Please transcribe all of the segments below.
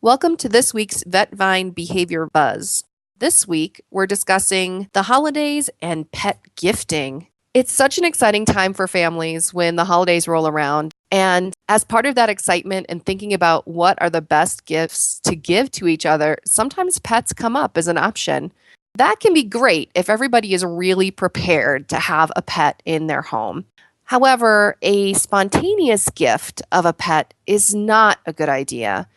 Welcome to this week's VetVine Behavior Buzz. This week, we're discussing the holidays and pet gifting. It's such an exciting time for families when the holidays roll around. And as part of that excitement and thinking about what are the best gifts to give to each other, sometimes pets come up as an option. That can be great if everybody is really prepared to have a pet in their home. However, a spontaneous gift of a pet is not a good idea.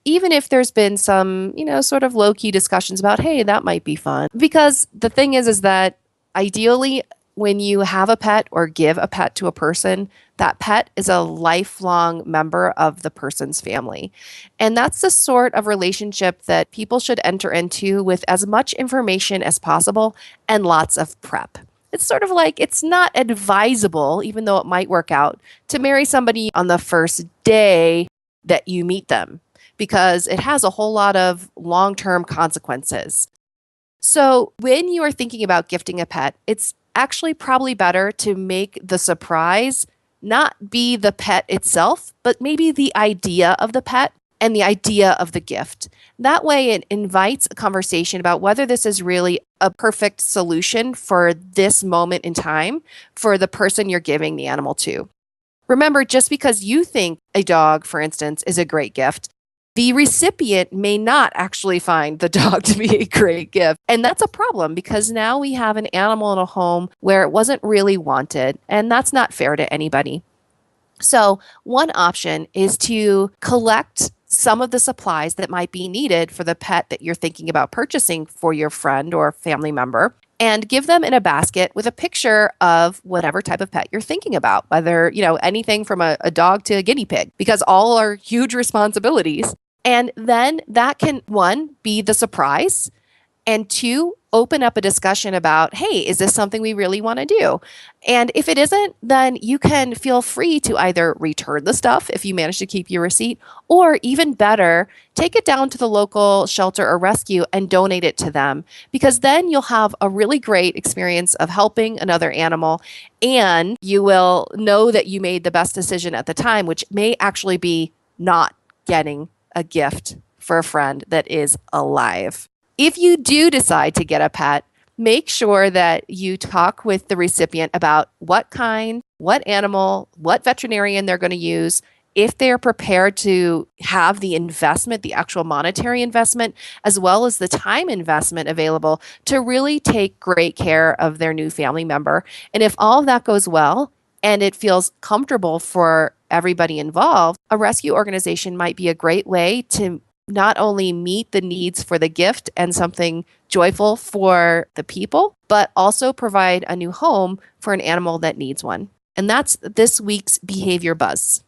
Even if there's been some, sort of low-key discussions about, hey, that might be fun. Because the thing is that ideally, when you have a pet or give a pet to a person, that pet is a lifelong member of the person's family. And that's the sort of relationship that people should enter into with as much information as possible and lots of prep. It's sort of like it's not advisable, even though it might work out, to marry somebody on the first day that you meet them, because it has a whole lot of long-term consequences. So when you are thinking about gifting a pet, it's actually probably better to make the surprise not be the pet itself, but maybe the idea of the pet and the idea of the gift. That way it invites a conversation about whether this is really a perfect solution for this moment in time for the person you're giving the animal to. Remember, just because you think a dog, for instance, is a great gift, the recipient may not actually find the dog to be a great gift. And that's a problem because now we have an animal in a home where it wasn't really wanted, and that's not fair to anybody. So one option is to collect some of the supplies that might be needed for the pet that you're thinking about purchasing for your friend or family member, and give them in a basket with a picture of whatever type of pet you're thinking about, whether, anything from a dog to a guinea pig, because all are huge responsibilities. And then that can, one, be the surprise, and two, open up a discussion about, hey, is this something we really want to do? And if it isn't, then you can feel free to either return the stuff if you manage to keep your receipt, or even better, take it down to the local shelter or rescue and donate it to them, because then you'll have a really great experience of helping another animal, and you will know that you made the best decision at the time, which may actually be not getting a gift for a friend that is alive. If you do decide to get a pet, make sure that you talk with the recipient about what kind, what animal, what veterinarian they're going to use, if they're prepared to have the investment, the actual monetary investment, as well as the time investment available to really take great care of their new family member. And if all of that goes well, and it feels comfortable for everybody involved, a rescue organization might be a great way to not only meet the needs for the gift and something joyful for the people, but also provide a new home for an animal that needs one. And that's this week's Behavior Buzz.